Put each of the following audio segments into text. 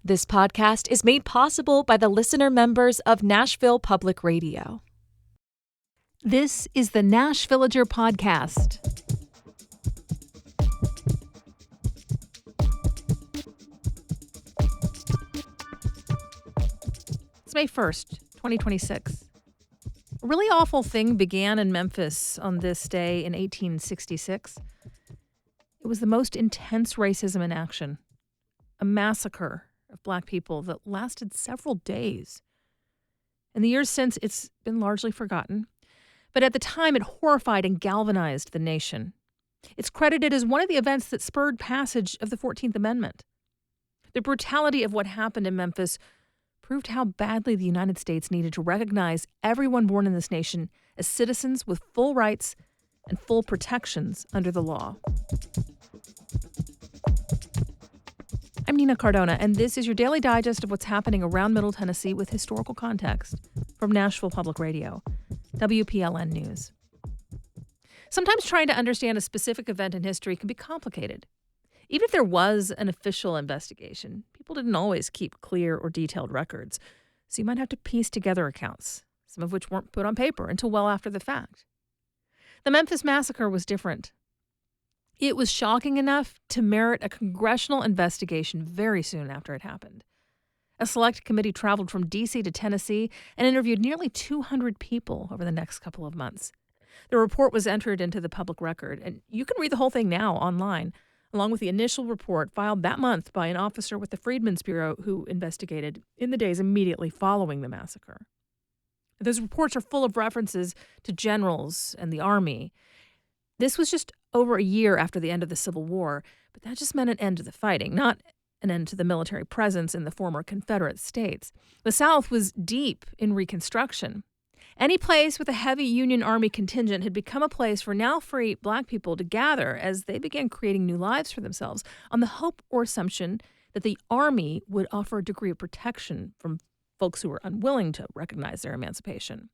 This podcast is made possible by the listener members of Nashville Public Radio. This is the Nash Villager Podcast. It's May 1st, 2026. A really awful thing began in Memphis on this day in 1866. It was the most intense racism in action, a massacre of Black people that lasted several days. In the years since, it's been largely forgotten, but at the time it horrified and galvanized the nation. It's credited as one of the events that spurred passage of the 14th Amendment. The brutality of what happened in Memphis proved how badly the United States needed to recognize everyone born in this nation as citizens with full rights and full protections under the law. I'm Nina Cardona, and this is your daily digest of what's happening around Middle Tennessee with historical context from Nashville Public Radio, WPLN News. Sometimes trying to understand a specific event in history can be complicated. Even if there was an official investigation, people didn't always keep clear or detailed records, so you might have to piece together accounts, some of which weren't put on paper until well after the fact. The Memphis Massacre was different. It was shocking enough to merit a congressional investigation very soon after it happened. A select committee traveled from D.C. to Tennessee and interviewed nearly 200 people over the next couple of months. The report was entered into the public record, and you can read the whole thing now online, along with the initial report filed that month by an officer with the Freedmen's Bureau who investigated in the days immediately following the massacre. Those reports are full of references to generals and the Army. This was just over a year after the end of the Civil War, but that just meant an end to the fighting, not an end to the military presence in the former Confederate states. The South was deep in Reconstruction. Any place with a heavy Union Army contingent had become a place for now free Black people to gather as they began creating new lives for themselves on the hope or assumption that the Army would offer a degree of protection from folks who were unwilling to recognize their emancipation.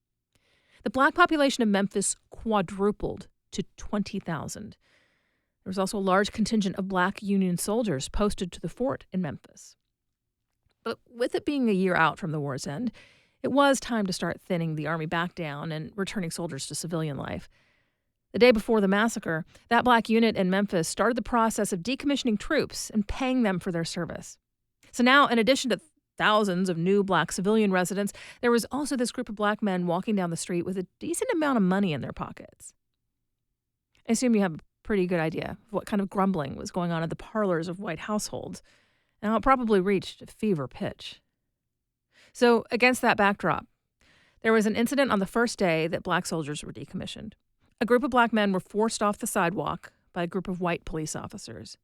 The Black population of Memphis quadrupled to 20,000. There was also a large contingent of Black Union soldiers posted to the fort in Memphis. But with it being a year out from the war's end, it was time to start thinning the Army back down and returning soldiers to civilian life. The day before the massacre, that Black unit in Memphis started the process of decommissioning troops and paying them for their service. So now, in addition to thousands of new Black civilian residents, there was also this group of Black men walking down the street with a decent amount of money in their pockets. I assume you have a pretty good idea of what kind of grumbling was going on in the parlors of white households, and how it probably reached a fever pitch. So, against that backdrop, there was an incident on the first day that Black soldiers were decommissioned. A group of Black men were forced off the sidewalk by a group of white police officers.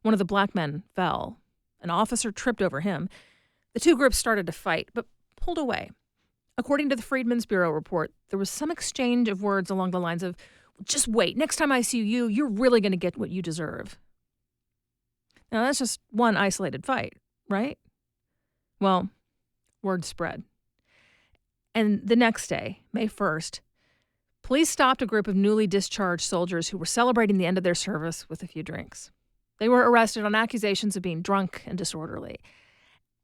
One of the Black men fell. An officer tripped over him. The two groups started to fight, but pulled away. According to the Freedmen's Bureau report, there was some exchange of words along the lines of, "Just wait, next time I see you, you're really going to get what you deserve." Now, that's just one isolated fight, right? Well, word spread. And the next day, May 1st, police stopped a group of newly discharged soldiers who were celebrating the end of their service with a few drinks. They were arrested on accusations of being drunk and disorderly.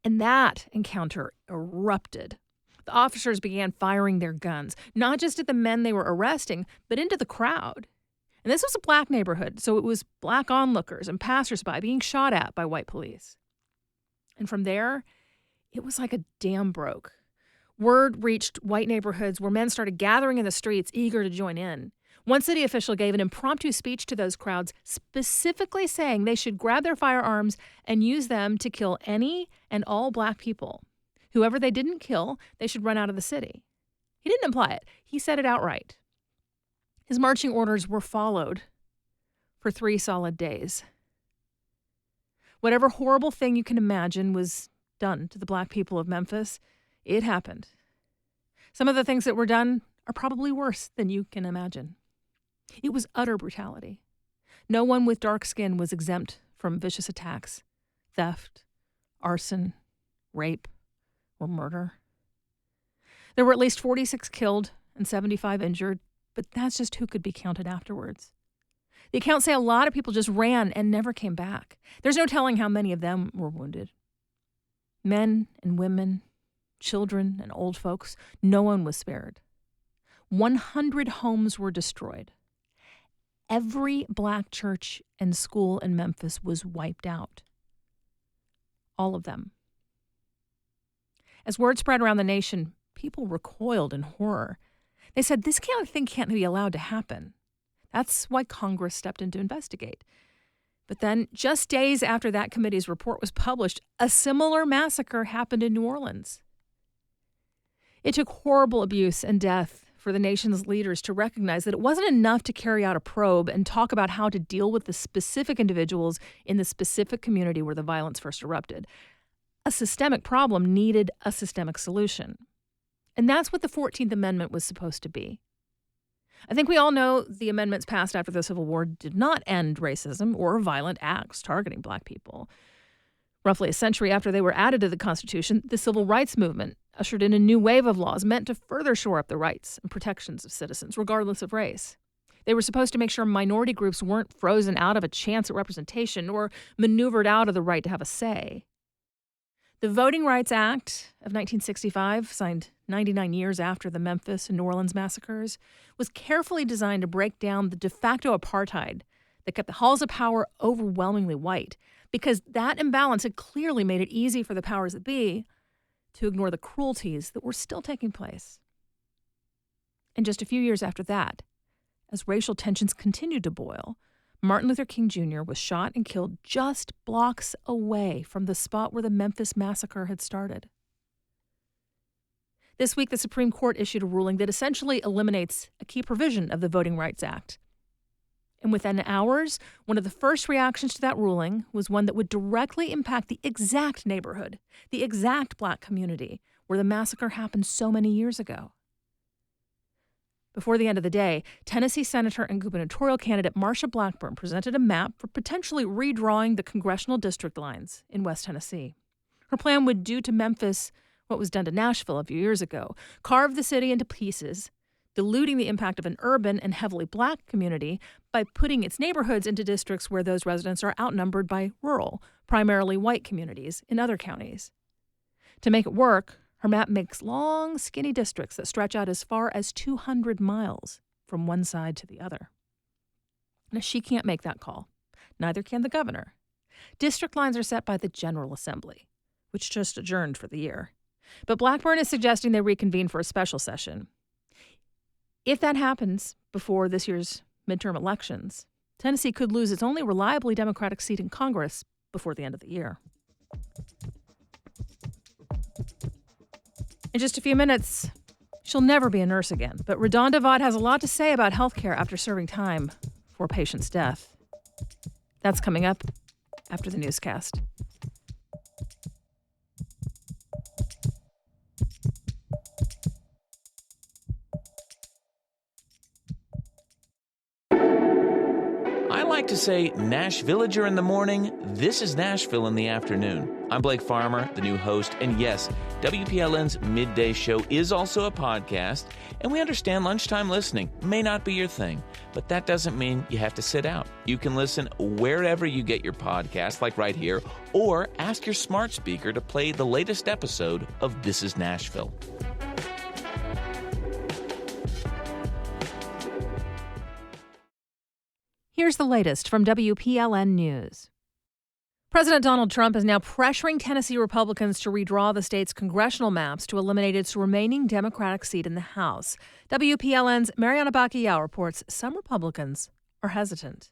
And that encounter erupted. The officers began firing their guns, not just at the men they were arresting, but into the crowd. And this was a Black neighborhood, so it was Black onlookers and passersby being shot at by white police. And from there, it was like a dam broke. Word reached white neighborhoods where men started gathering in the streets, eager to join in. One city official gave an impromptu speech to those crowds, specifically saying they should grab their firearms and use them to kill any and all Black people. Whoever they didn't kill, they should run out of the city. He didn't imply it. He said it outright. His marching orders were followed for 3 solid days. Whatever horrible thing you can imagine was done to the Black people of Memphis, it happened. Some of the things that were done are probably worse than you can imagine. It was utter brutality. No one with dark skin was exempt from vicious attacks, theft, arson, rape, or murder. There were at least 46 killed and 75 injured, but that's just who could be counted afterwards. The accounts say a lot of people just ran and never came back. There's no telling how many of them were wounded. Men and women, children and old folks, no one was spared. 100 homes were destroyed. Every black church and school in Memphis was wiped out. All of them. As word spread around the nation, people recoiled in horror. They said this kind of thing can't be allowed to happen. That's why Congress stepped in to investigate. But then, just days after that committee's report was published, a similar massacre happened in New Orleans. It took horrible abuse and death for the nation's leaders to recognize that it wasn't enough to carry out a probe and talk about how to deal with the specific individuals in the specific community where the violence first erupted. A systemic problem needed a systemic solution. And that's what the 14th Amendment was supposed to be. I think we all know the amendments passed after the Civil War did not end racism or violent acts targeting black people. Roughly a century after they were added to the Constitution, the Civil Rights Movement ushered in a new wave of laws meant to further shore up the rights and protections of citizens, regardless of race. They were supposed to make sure minority groups weren't frozen out of a chance at representation or maneuvered out of the right to have a say. The Voting Rights Act of 1965, signed 99 years after the Memphis and New Orleans massacres, was carefully designed to break down the de facto apartheid that kept the halls of power overwhelmingly white, because that imbalance had clearly made it easy for the powers that be to ignore the cruelties that were still taking place. And just a few years after that, as racial tensions continued to boil, Martin Luther King Jr. was shot and killed just blocks away from the spot where the Memphis Massacre had started. This week, the Supreme Court issued a ruling that essentially eliminates a key provision of the Voting Rights Act. And within hours, one of the first reactions to that ruling was one that would directly impact the exact neighborhood, the exact black community where the massacre happened so many years ago. Before the end of the day, Tennessee Senator and gubernatorial candidate Marsha Blackburn presented a map for potentially redrawing the congressional district lines in West Tennessee. Her plan would do to Memphis what was done to Nashville a few years ago, carve the city into pieces, diluting the impact of an urban and heavily black community by putting its neighborhoods into districts where those residents are outnumbered by rural, primarily white communities in other counties. To make it work, her map makes long, skinny districts that stretch out as far as 200 miles from one side to the other. Now, she can't make that call. Neither can the governor. District lines are set by the General Assembly, which just adjourned for the year. But Blackburn is suggesting they reconvene for a special session. If that happens before this year's midterm elections, Tennessee could lose its only reliably Democratic seat in Congress before the end of the year. In just a few minutes, she'll never be a nurse again, but RaDonda Vaught has a lot to say about healthcare after serving time for a patient's death. That's coming up after the newscast. I like to say Nashvillager in the morning, this is Nashville in the afternoon. I'm Blake Farmer, the new host, and yes, WPLN's midday show is also a podcast, and we understand lunchtime listening may not be your thing, but that doesn't mean you have to sit out. You can listen wherever you get your podcast, like right here, or ask your smart speaker to play the latest episode of This is Nashville. Here's the latest from WPLN News. President Donald Trump is now pressuring Tennessee Republicans to redraw the state's congressional maps to eliminate its remaining Democratic seat in the House. WPLN's Mariana Bacchiao reports some Republicans are hesitant.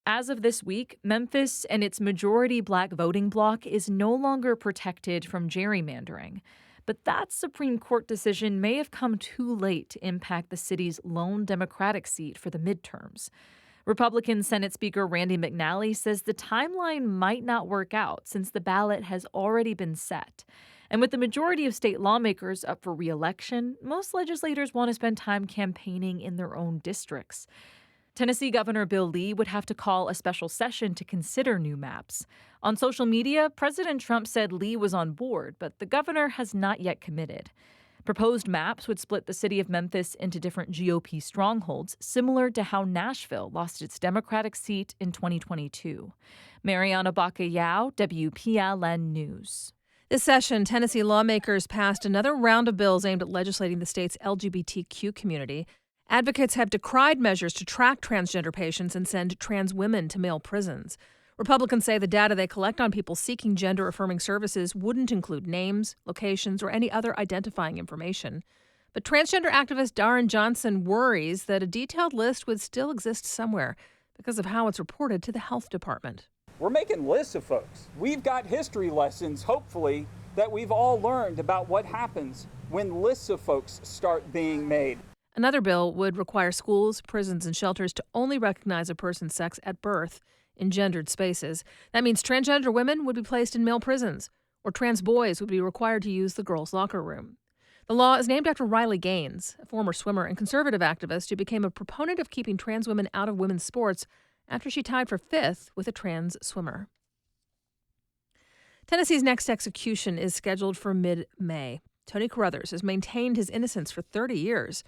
As of this week, Memphis and its majority black voting bloc is no longer protected from gerrymandering. But that Supreme Court decision may have come too late to impact the city's lone Democratic seat for the midterms. Republican Senate Speaker Randy McNally says the timeline might not work out since the ballot has already been set. And with the majority of state lawmakers up for re-election, most legislators want to spend time campaigning in their own districts. Tennessee Governor Bill Lee would have to call a special session to consider new maps. On social media, President Trump said Lee was on board, but the governor has not yet committed. Proposed maps would split the city of Memphis into different GOP strongholds, similar to how Nashville lost its Democratic seat in 2022. Mariana Bacchiao, WPLN News. This session, Tennessee lawmakers passed another round of bills aimed at legislating the state's LGBTQ community. Advocates have decried measures to track transgender patients and send trans women to male prisons. Republicans say the data they collect on people seeking gender-affirming services wouldn't include names, locations, or any other identifying information. But transgender activist Darren Johnson worries that a detailed list would still exist somewhere because of how it's reported to the health department. We're making lists of folks. We've got history lessons, hopefully, that we've all learned about what happens when lists of folks start being made. Another bill would require schools, prisons, and shelters to only recognize a person's sex at birth in gendered spaces. That means transgender women would be placed in male prisons, or trans boys would be required to use the girls' locker room. The law is named after Riley Gaines, a former swimmer and conservative activist who became a proponent of keeping trans women out of women's sports after she tied for 5th with a trans swimmer. Tennessee's next execution is scheduled for mid-May. Tony Carruthers has maintained his innocence for 30 years.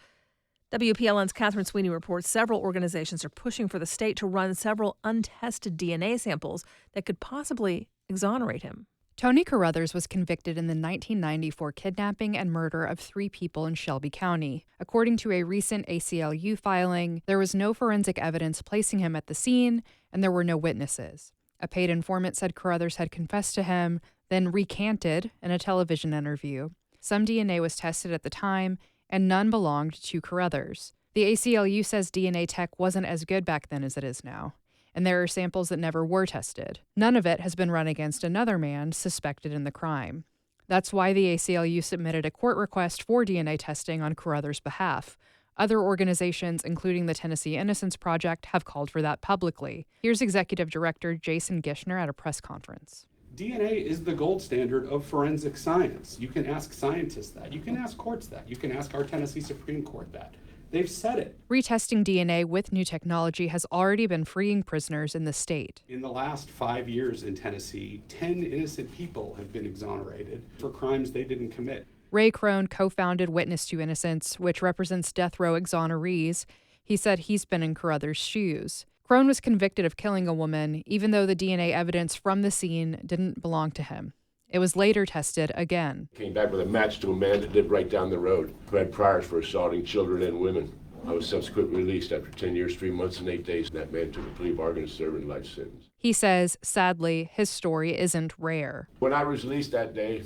WPLN's Catherine Sweeney reports several organizations are pushing for the state to run several untested DNA samples that could possibly exonerate him. Tony Carruthers was convicted in the 1994 kidnapping and murder of 3 people in Shelby County. According to a recent ACLU filing, there was no forensic evidence placing him at the scene, and there were no witnesses. A paid informant said Carruthers had confessed to him, then recanted in a television interview. Some DNA was tested at the time, and none belonged to Carruthers. The ACLU says DNA tech wasn't as good back then as it is now, and there are samples that never were tested. None of it has been run against another man suspected in the crime. That's why the ACLU submitted a court request for DNA testing on Carruthers' behalf. Other organizations, including the Tennessee Innocence Project, have called for that publicly. Here's Executive Director Jason Gishner at a press conference. DNA is the gold standard of forensic science. You can ask scientists that. You can ask courts that. You can ask our Tennessee Supreme Court that. They've said it. Retesting DNA with new technology has already been freeing prisoners in the state. In the last 5 years in Tennessee, 10 innocent people have been exonerated for crimes they didn't commit. Ray Crone co-founded Witness to Innocence, which represents death row exonerees. He said he's been in Carruthers' shoes. Crone was convicted of killing a woman, even though the DNA evidence from the scene didn't belong to him. It was later tested again. Came back with a match to a man that lived right down the road, who had priors for assaulting children and women. I was subsequently released after 10 years, 3 months, and 8 days. That man took a plea bargain to serve a life sentence. He says, sadly, his story isn't rare. When I was released that day,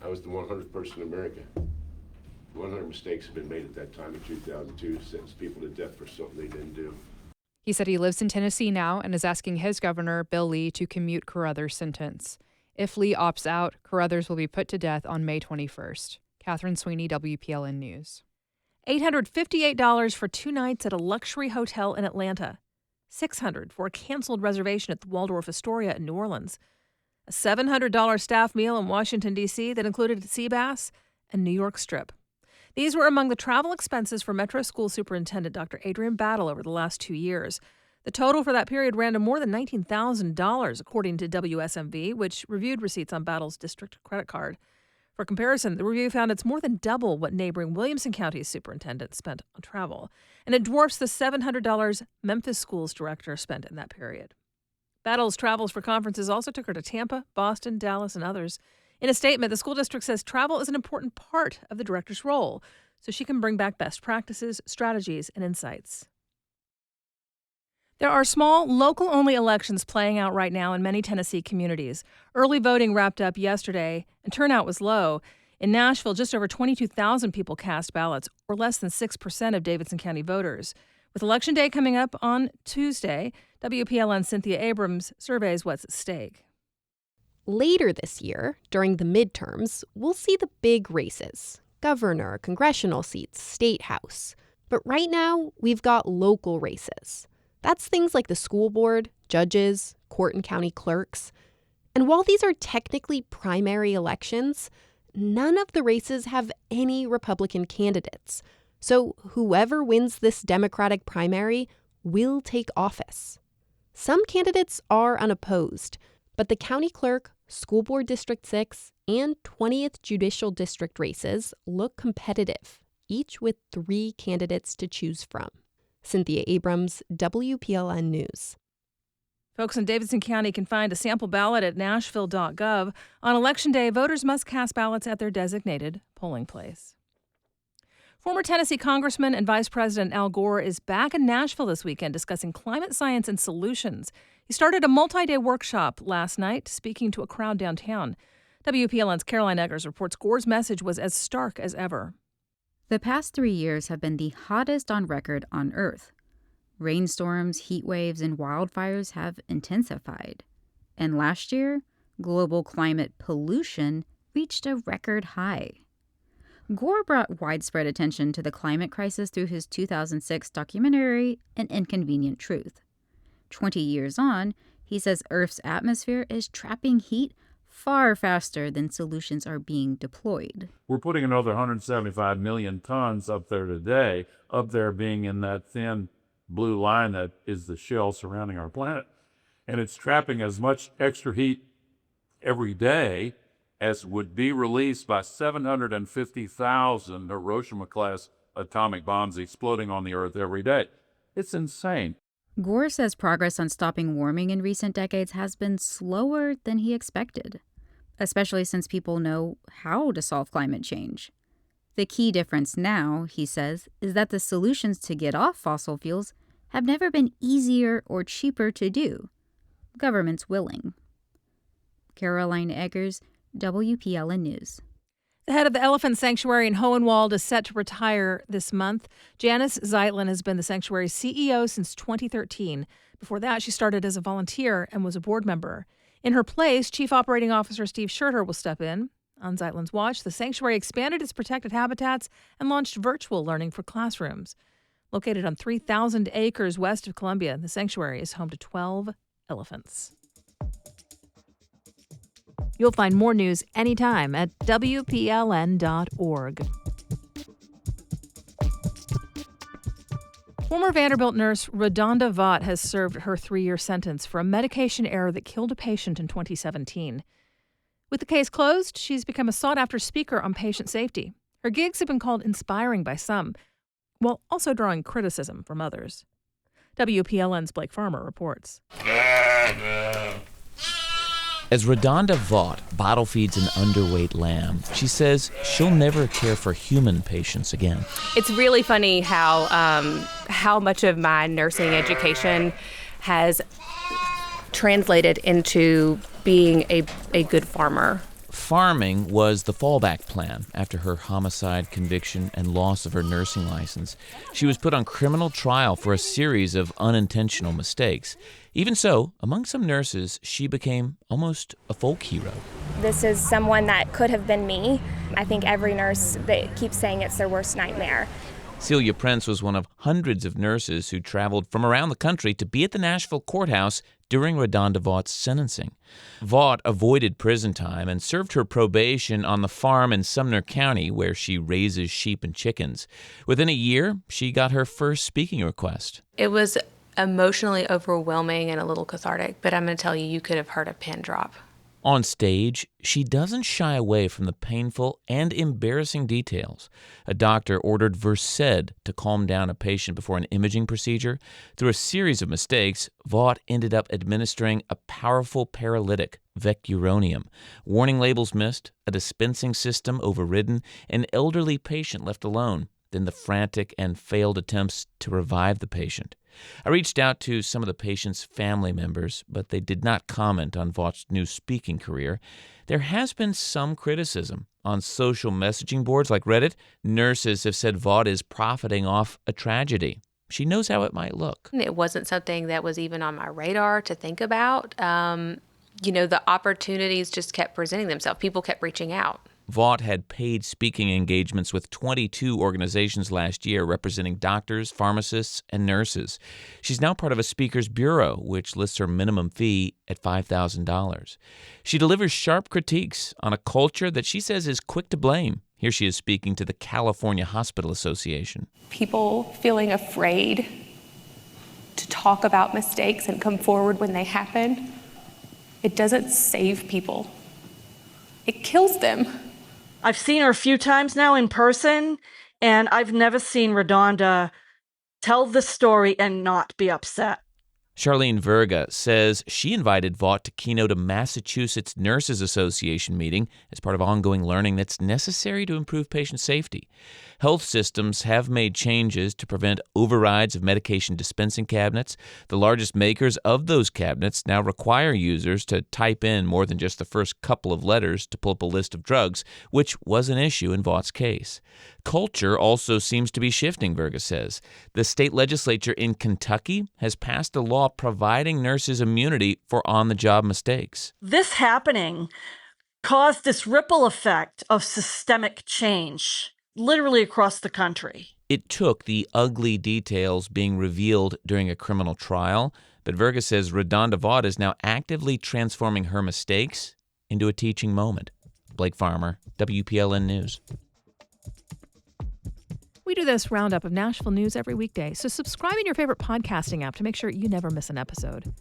I was the 100th person in America. 100 mistakes have been made at that time in 2002 to sentence people to death for something they didn't do. He said he lives in Tennessee now and is asking his governor, Bill Lee, to commute Carruthers' sentence. If Lee opts out, Carruthers will be put to death on May 21st. Catherine Sweeney, WPLN News. $858 for 2 nights at a luxury hotel in Atlanta. $600 for a canceled reservation at the Waldorf Astoria in New Orleans. A $700 staff meal in Washington, D.C. that included sea bass and New York strip. These were among the travel expenses for Metro School Superintendent Dr. Adrian Battle over the last 2 years. The total for that period ran to more than $19,000, according to WSMV, which reviewed receipts on Battle's district credit card. For comparison, the review found it's more than double what neighboring Williamson County's superintendent spent on travel, and it dwarfs the $700 Memphis Schools director spent in that period. Battle's travels for conferences also took her to Tampa, Boston, Dallas, and others. In a statement, the school district says travel is an important part of the director's role, so she can bring back best practices, strategies, and insights. There are small, local-only elections playing out right now in many Tennessee communities. Early voting wrapped up yesterday, and turnout was low. In Nashville, just over 22,000 people cast ballots, or less than 6% of Davidson County voters. With Election Day coming up on Tuesday, WPLN's Cynthia Abrams surveys what's at stake. Later this year, during the midterms, we'll see the big races: governor, congressional seats, state house. But right now, we've got local races. That's things like the school board, judges, court and county clerks. And while these are technically primary elections, none of the races have any Republican candidates. So whoever wins this Democratic primary will take office. Some candidates are unopposed, but the county clerk, school board District 6, and 20th Judicial District races look competitive, each with 3 candidates to choose from. Cynthia Abrams, WPLN News. Folks in Davidson County can find a sample ballot at nashville.gov. On Election Day, voters must cast ballots at their designated polling place. Former Tennessee Congressman and Vice President Al Gore is back in Nashville this weekend discussing climate science and solutions. He started a multi-day workshop last night, speaking to a crowd downtown. WPLN's Caroline Eggers reports Gore's message was as stark as ever. The past 3 years have been the hottest on record on Earth. Rainstorms, heat waves, and wildfires have intensified. And last year, global climate pollution reached a record high. Gore brought widespread attention to the climate crisis through his 2006 documentary, An Inconvenient Truth. 20 years on, he says Earth's atmosphere is trapping heat far faster than solutions are being deployed. We're putting another 175 million tons up there today, up there being in that thin blue line that is the shell surrounding our planet. And it's trapping as much extra heat every day as would be released by 750,000 Hiroshima-class atomic bombs exploding on the Earth every day. It's insane. Gore says progress on stopping warming in recent decades has been slower than he expected, especially since people know how to solve climate change. The key difference now, he says, is that the solutions to get off fossil fuels have never been easier or cheaper to do. Government's willing. Caroline Eggers, WPLN News. The head of the Elephant Sanctuary in Hohenwald is set to retire this month. Janice Zeitlin has been the sanctuary's CEO since 2013. Before that, she started as a volunteer and was a board member. In her place, Chief Operating Officer Steve Scherter will step in. On Zeitlin's watch, the sanctuary expanded its protected habitats and launched virtual learning for classrooms. Located on 3,000 acres west of Columbia, the sanctuary is home to 12 elephants. You'll find more news anytime at WPLN.org. Former Vanderbilt nurse RaDonda Vaught has served her 3-year sentence for a medication error that killed a patient in 2017. With the case closed, she's become a sought-after speaker on patient safety. Her gigs have been called inspiring by some, while also drawing criticism from others. WPLN's Blake Farmer reports. As RaDonda Vaught bottle feeds an underweight lamb, she says she'll never care for human patients again. It's really funny how much of my nursing education has translated into being a good farmer. Farming was the fallback plan after her homicide conviction and loss of her nursing license. She was put on criminal trial for a series of unintentional mistakes. Even so, among some nurses, she became almost a folk hero. This is someone that could have been me. I think every nurse that keeps saying it's their worst nightmare. Celia Prince was one of hundreds of nurses who traveled from around the country to be at the Nashville courthouse during RaDonda Vaught's sentencing. Vaught avoided prison time and served her probation on the farm in Sumner County where she raises sheep and chickens. Within a year, she got her first speaking request. It was emotionally overwhelming and a little cathartic, but I'm going to tell you, you could have heard a pin drop. On stage, she doesn't shy away from the painful and embarrassing details. A doctor ordered Versed to calm down a patient before an imaging procedure. Through a series of mistakes, Vaught ended up administering a powerful paralytic, vecuronium. Warning labels missed, a dispensing system overridden, an elderly patient left alone, then the frantic and failed attempts to revive the patient. I reached out to some of the patient's family members, but they did not comment on Vaught's new speaking career. There has been some criticism. On social messaging boards like Reddit, nurses have said Vaught is profiting off a tragedy. She knows how it might look. It wasn't something that was even on my radar to think about. The opportunities just kept presenting themselves. People kept reaching out. Vaught had paid speaking engagements with 22 organizations last year representing doctors, pharmacists, and nurses. She's now part of a speakers bureau, which lists her minimum fee at $5,000. She delivers sharp critiques on a culture that she says is quick to blame. Here she is speaking to the California Hospital Association. People feeling afraid to talk about mistakes and come forward when they happen. It doesn't save people. It kills them. I've seen her a few times now in person, and I've never seen RaDonda tell the story and not be upset. Charlene Verga says she invited Vaught to keynote a Massachusetts Nurses Association meeting as part of ongoing learning that's necessary to improve patient safety. Health systems have made changes to prevent overrides of medication dispensing cabinets. The largest makers of those cabinets now require users to type in more than just the first couple of letters to pull up a list of drugs, which was an issue in Vaught's case. Culture also seems to be shifting, Verga says. The state legislature in Kentucky has passed a law providing nurses immunity for on-the-job mistakes. This happening caused this ripple effect of systemic change, literally across the country. It took the ugly details being revealed during a criminal trial, but Verga says RaDonda Vaught is now actively transforming her mistakes into a teaching moment. Blake Farmer, WPLN News. We do this roundup of Nashville news every weekday, so subscribe in your favorite podcasting app to make sure you never miss an episode.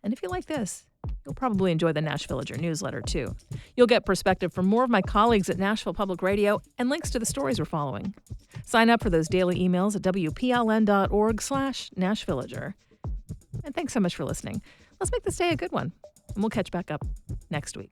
And if you like this, you'll probably enjoy the Nashvillager newsletter, too. You'll get perspective from more of my colleagues at Nashville Public Radio and links to the stories we're following. Sign up for those daily emails at WPLN.org/Nashvillager. And thanks so much for listening. Let's make this day a good one, and we'll catch back up next week.